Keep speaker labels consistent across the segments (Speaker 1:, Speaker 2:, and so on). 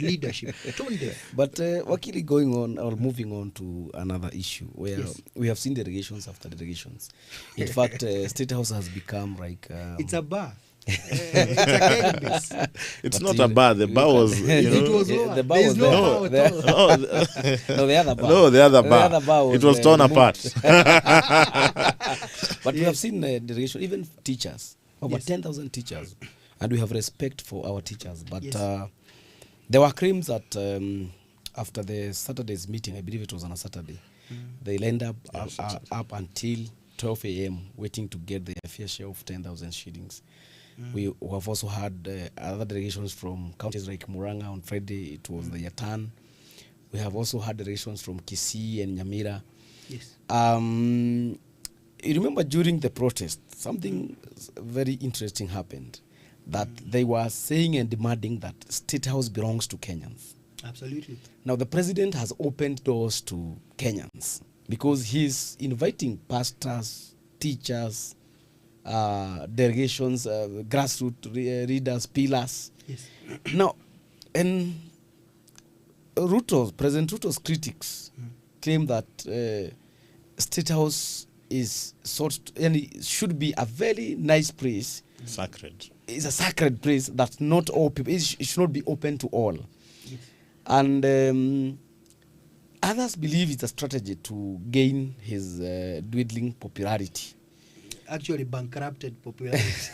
Speaker 1: leadership. Tone deaf.
Speaker 2: But Wakili, going on or moving on to another issue where we have seen delegations after delegations. In fact, State House has become like...
Speaker 1: it's a bar. It's a keg base.
Speaker 3: It's not a bar. The bar was,
Speaker 1: It was lower.
Speaker 2: the bar
Speaker 1: There's
Speaker 2: was
Speaker 1: no
Speaker 2: there.
Speaker 1: bar at all.
Speaker 2: No, the other bar.
Speaker 3: No, the other bar.
Speaker 2: The other bar was,
Speaker 3: it was torn
Speaker 2: removed.
Speaker 3: apart.
Speaker 2: But we have seen delegation, even teachers, over 10,000 teachers, and we have respect for our teachers. But there were claims that after the Saturday's meeting, I believe it was on a Saturday, they lined up until 12 a.m. waiting to get their fair share of 10,000 shillings. We have also had other delegations from counties like Muranga on Friday. It was their turn. We have also had delegations from Kisii and Nyamira.
Speaker 1: Yes.
Speaker 2: You remember during the protest, something very interesting happened, that they were saying and demanding that State House belongs to Kenyans.
Speaker 1: Absolutely.
Speaker 2: Now the president has opened doors to Kenyans because he's inviting pastors, teachers, delegations, grassroots readers, pillars.
Speaker 1: Yes.
Speaker 2: Now, and President Ruto's critics claim that State House is should be a very nice place.
Speaker 3: Sacred.
Speaker 2: It's a sacred place that not all people, it should not be open to all.
Speaker 1: Yes.
Speaker 2: And others believe it's a strategy to gain his dwindling popularity.
Speaker 1: Actually bankrupted popularity.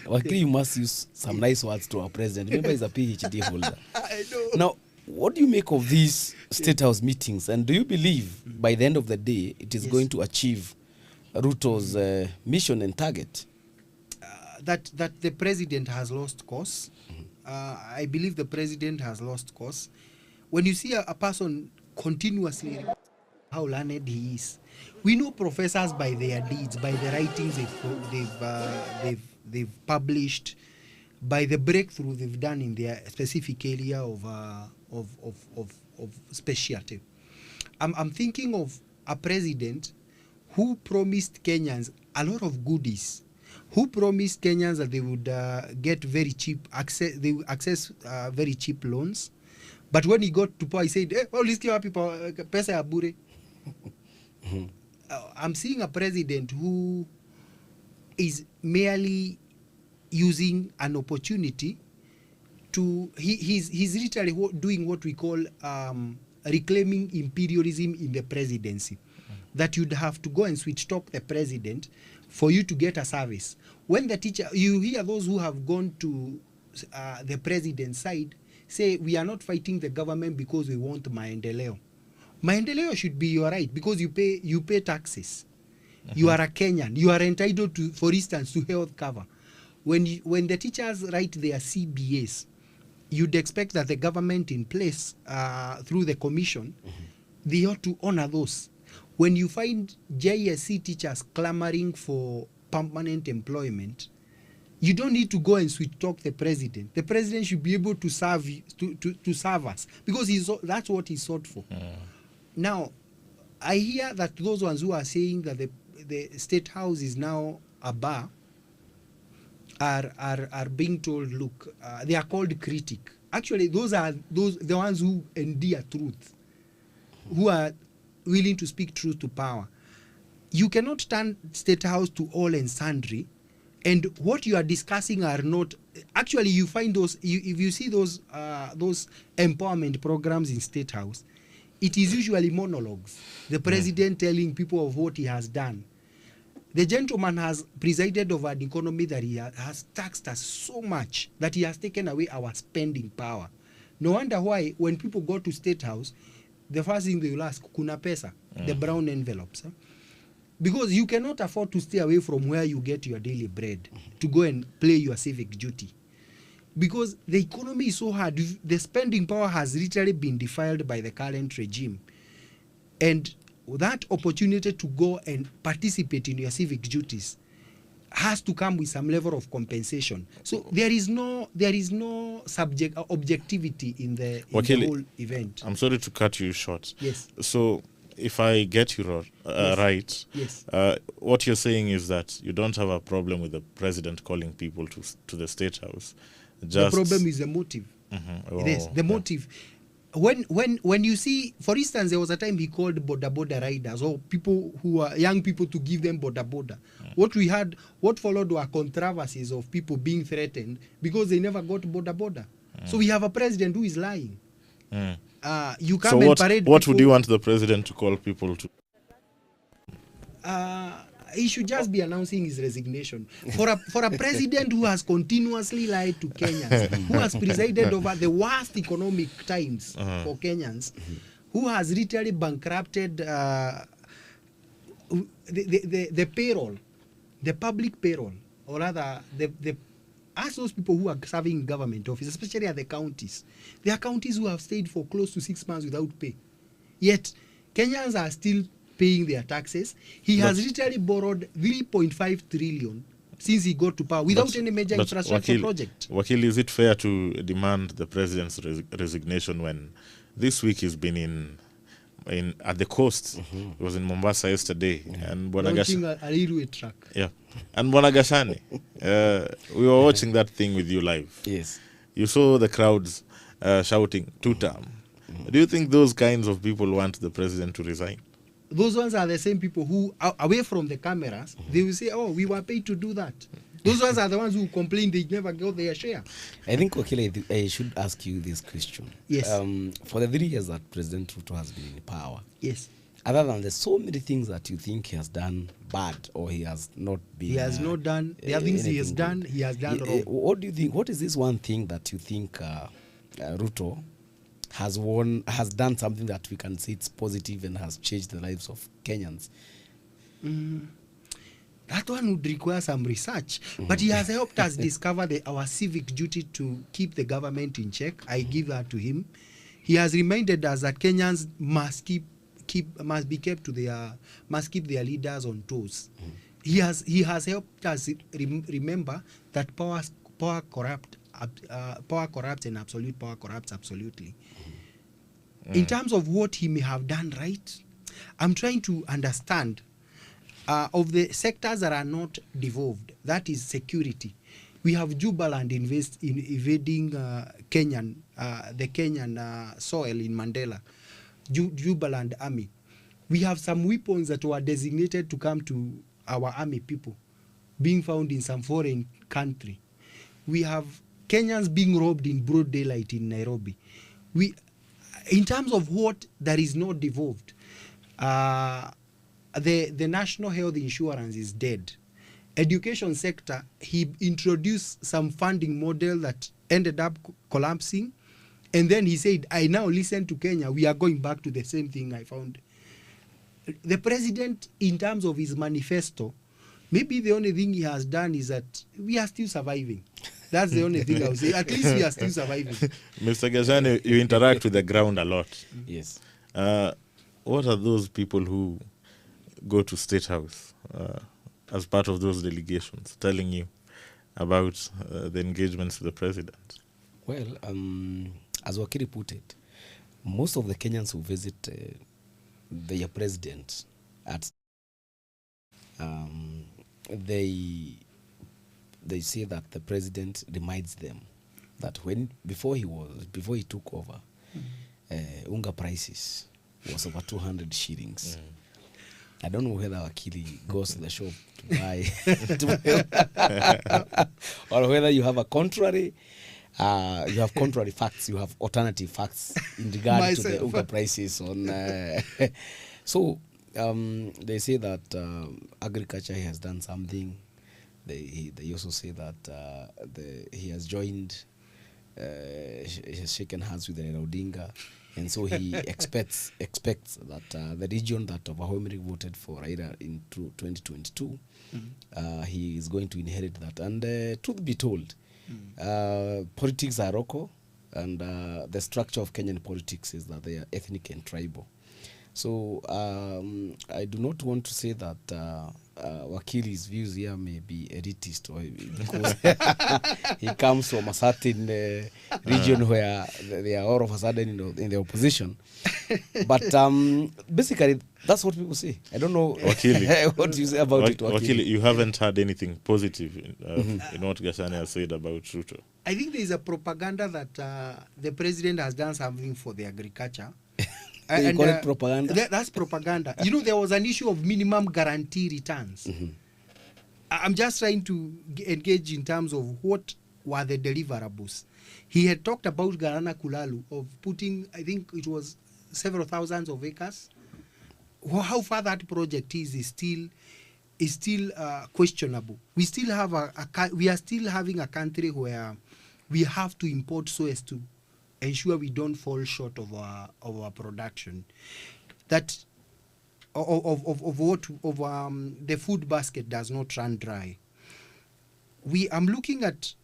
Speaker 2: Wakili, you must use some nice words to our president. Remember, he's a PhD holder.
Speaker 1: I know.
Speaker 2: Now, what do you make of these State House meetings? And do you believe by the end of the day it is going to achieve Ruto's mission and target?
Speaker 1: That the president has lost course. I believe the president has lost course. When you see a person continuously how learned he is, we know professors by their deeds, by the writings they've published, by the breakthrough they've done in their specific area of specialty. I'm thinking of a president who promised Kenyans a lot of goodies, who promised Kenyans that they would get very cheap access, they would access very cheap loans. But when he got to power, he said, all these people, pesa ya bure. I'm seeing a president who is merely using an opportunity to, he's literally doing what we call reclaiming imperialism in the presidency. That you'd have to go and switch talk the president for you to get a service. When the teacher, you hear those who have gone to the president's side say, we are not fighting the government because we want maendeleo. Maendeleo should be your right because you pay taxes. You are a Kenyan. You are entitled to, for instance, to health cover. When the teachers write their CBAs, you'd expect that the government in place through the commission, they ought to honor those. When you find JSC teachers clamoring for permanent employment, you don't need to go and sweet talk the president. The president should be able to serve to serve us because that's what he sought for. Now, I hear that those ones who are saying that the State House is now a bar are being told, look, they are called critic. Actually, those are the ones who endear truth, who are willing to speak truth to power. You cannot turn State House to all and sundry, and what you are discussing are not actually. You find those if you see those empowerment programs in State House, it is usually monologues. The president telling people of what he has done. The gentleman has presided over an economy that he has taxed us so much that he has taken away our spending power. No wonder why when people go to State House, the first thing they will ask, kuna pesa, the brown envelopes. Because you cannot afford to stay away from where you get your daily bread to go and play your civic duty. Because the economy is so hard, the spending power has literally been defiled by the current regime. And that opportunity to go and participate in your civic duties has to come with some level of compensation. So there is no objectivity in the whole event.
Speaker 3: I'm sorry to cut you short.
Speaker 1: Yes.
Speaker 3: So if I get you right,
Speaker 1: yes.
Speaker 3: What you're saying is that you don't have a problem with the president calling people to the State House.
Speaker 1: The problem is the motive. Yes, the motive. When you see, for instance, there was a time he called border riders or people who are young people to give them border. What followed were controversies of people being threatened because they never got border. So we have a president who is lying. You come
Speaker 3: So
Speaker 1: and parade
Speaker 3: what
Speaker 1: people,
Speaker 3: would you want the president to call people to?
Speaker 1: he should just be announcing his resignation. For a president who has continuously lied to Kenyans, who has presided over the worst economic times for Kenyans, who has literally bankrupted the payroll, the public payroll, or rather ask those people who are serving in government office, especially at the counties. There are counties who have stayed for close to 6 months without pay. Yet Kenyans are still paying their taxes. He has literally borrowed 3.5 trillion since he got to power without any major infrastructure project.
Speaker 3: Wakil, is it fair to demand the president's resignation when this week he's been in at the coast? He was in Mombasa yesterday, and
Speaker 1: Launching a railway track.
Speaker 3: Yeah, and Bonagashani, we were watching that thing with you live.
Speaker 2: Yes.
Speaker 3: You saw the crowds shouting two-term. Do you think those kinds of people want the president to resign?
Speaker 1: Those ones are the same people who, away from the cameras, they will say, oh, we were paid to do that. Those ones are the ones who complain they never got their share.
Speaker 2: I think, Wakil, I should ask you this question.
Speaker 1: Yes.
Speaker 2: For the 3 years that President Ruto has been in power,
Speaker 1: Yes.
Speaker 2: other than there's so many things that you think he has done bad or he has not been...
Speaker 1: He has not done, there are things he has done, he has done wrong.
Speaker 2: What do you think, what is this one thing that you think Ruto has done something that we can say it's positive and has changed the lives of Kenyans?
Speaker 1: That one would require some research. But he has helped us discover our civic duty to keep the government in check. I give that to him. He has reminded us that Kenyans must keep their leaders on toes. He has helped us remember that power corrupts and absolute power corrupts absolutely. In terms of what he may have done right, I'm trying to understand of the sectors that are not devolved. That is security. We have Jubaland invading the Kenyan soil in Mandela. Jubaland army. We have some weapons that were designated to come to our army people being found in some foreign country. We have Kenyans being robbed in broad daylight in Nairobi. In terms of what that is not devolved, the national health insurance is dead. Education sector, he introduced some funding model that ended up collapsing, and then he said, I now listen to Kenya, we are going back to the same thing I found. The president, in terms of his manifesto, maybe the only thing he has done is that we are still surviving. That's the only thing I would say. At least we are still surviving.
Speaker 3: Mr. Gazani, you interact with the ground a lot.
Speaker 2: Yes.
Speaker 3: What are those people who go to State House as part of those delegations telling you about the engagements with the president?
Speaker 2: Well, as Wakiri put it, most of the Kenyans who visit their president they say that the president reminds them that before he took over, unga prices was over 200 shillings. I don't know whether Wakili goes to the shop to buy or whether you have a contrary. You have contrary facts. You have alternative facts in regard to the unga prices on. So they say that agriculture has done something. They also say that he has joined, he has shaken hands with Raila Odinga, and so he expects that the region that overwhelmingly voted for Raila in 2022, he is going to inherit that. And truth be told, politics are local, and the structure of Kenyan politics is that they are ethnic and tribal. So I do not want to say that Wakili's views here may be elitist, or because he comes from a certain region where they are all of a sudden in the opposition. But basically, that's what people say. I don't know
Speaker 3: Wakili.
Speaker 2: what you say about it, Wakili.
Speaker 3: Wakili, you haven't heard anything positive in what Gashani has said about Ruto.
Speaker 1: I think there is a propaganda that the president has done something for the agriculture.
Speaker 2: You call it propaganda?
Speaker 1: That's propaganda. You know, there was an issue of minimum guarantee returns. I'm just trying to engage in terms of what were the deliverables. He had talked about Garana Kulalu of putting, I think it was several thousands of acres. How far that project is still questionable. We still have we are still having a country where we have to import so as to ensure we don't fall short of our production. That the food basket does not run dry. I'm looking at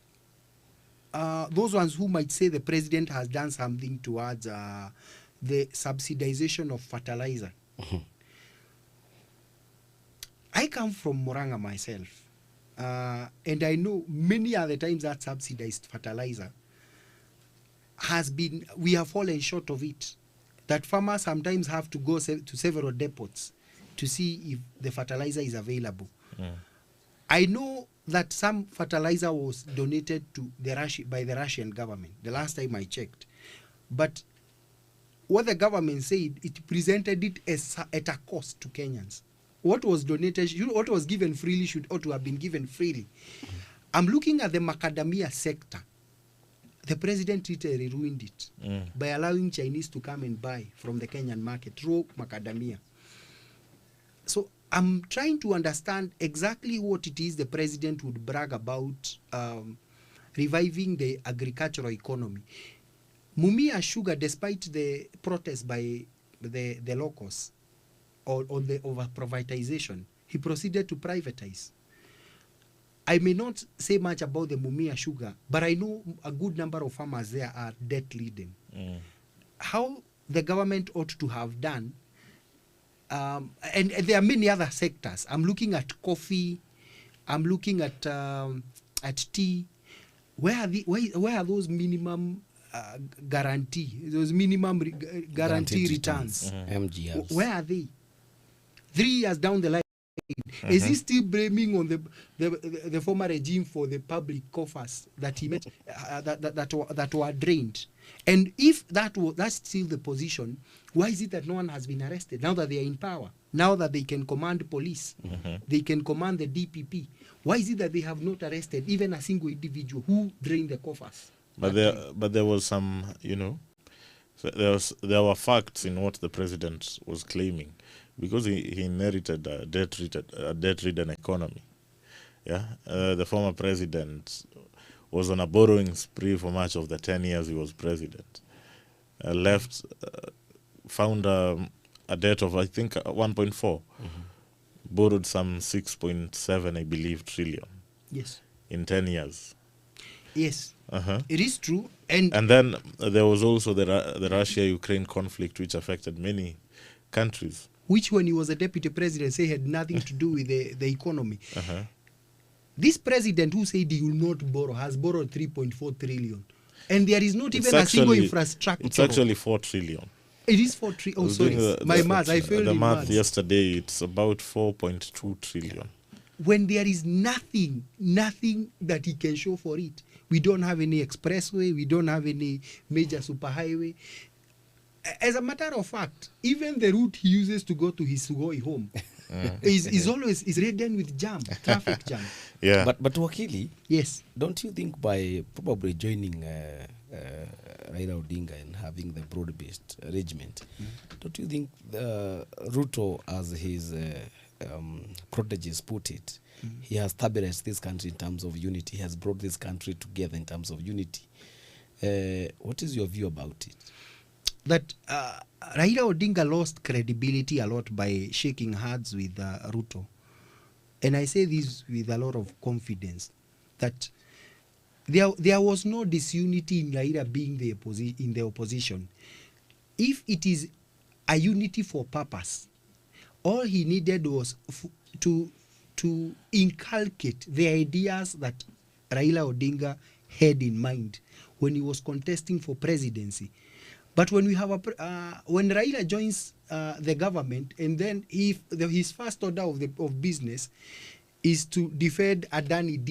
Speaker 1: those ones who might say the president has done something towards the subsidization of fertilizer. I come from Murang'a myself, and I know many other times that subsidized fertilizer we have fallen short of it. That farmers sometimes have to go to several depots to see if the fertilizer is available. I know that some fertilizer was donated to by the Russian government the last time I checked, but what the government said, it presented it at a cost to Kenyans. What was donated, what was given freely ought to have been given freely. I'm looking at the macadamia sector. The president literally ruined it by allowing Chinese to come and buy from the Kenyan market raw macadamia. So I'm trying to understand exactly what it is the president would brag about reviving the agricultural economy. Mumia Sugar, despite the protest by the locals on the over privatization, he proceeded to privatize. I may not say much about the Mumia Sugar, but I know a good number of farmers there are debt-laden. How the government ought to have done, and there are many other sectors. I'm looking at coffee, I'm looking at tea. Where are those minimum guarantee returns?
Speaker 2: MGRs.
Speaker 1: Where are they? 3 years down the line, is he still blaming on the former regime for the public coffers that he made that were drained? And if that's still the position, why is it that no one has been arrested now that they are in power? Now that they can command police, they can command the DPP. Why is it that they have not arrested even a single individual who drained the coffers?
Speaker 3: But there was some, so there were facts in what the president was claiming, because he inherited a debt-ridden economy. Yeah, the former president was on a borrowing spree for much of the 10 years he was president. Found a debt of, I think, 1.4. Borrowed some 6.7, I believe, trillion.
Speaker 1: Yes.
Speaker 3: In 10 years.
Speaker 1: Yes. It is true. And
Speaker 3: then there was also the Russia-Ukraine conflict, which affected many countries.
Speaker 1: Which, when he was a deputy president, say had nothing to do with the economy. This president who said he will not borrow has borrowed 3.4 trillion. And there is not even a single infrastructure.
Speaker 3: It's actually 4 trillion.
Speaker 1: It is 4 trillion. Oh, sorry. My math. I failed
Speaker 3: the
Speaker 1: in
Speaker 3: math
Speaker 1: maths.
Speaker 3: yesterday. It's about 4.2 trillion.
Speaker 1: When there is nothing that he can show for it. We don't have any expressway. We don't have any major superhighway. As a matter of fact, even the route he uses to go to his Sugoi home is always ridden with traffic jam.
Speaker 3: Yeah.
Speaker 2: But Wakili,
Speaker 1: Yes.
Speaker 2: don't you think by probably joining Raila Odinga and having the broad-based arrangement, don't you think Ruto, as his proteges put it, he has stabilized this country in terms of unity, he has brought this country together in terms of unity? What is your view about it?
Speaker 1: That Raila Odinga lost credibility a lot by shaking hands with Ruto. And I say this with a lot of confidence, that there was no disunity in Raila being in the opposition. If it is a unity for purpose, all he needed was to to inculcate the ideas that Raila Odinga had in mind when he was contesting for presidency. But when we have when Raila joins the government, and then his first order of business is to defend Adani deal.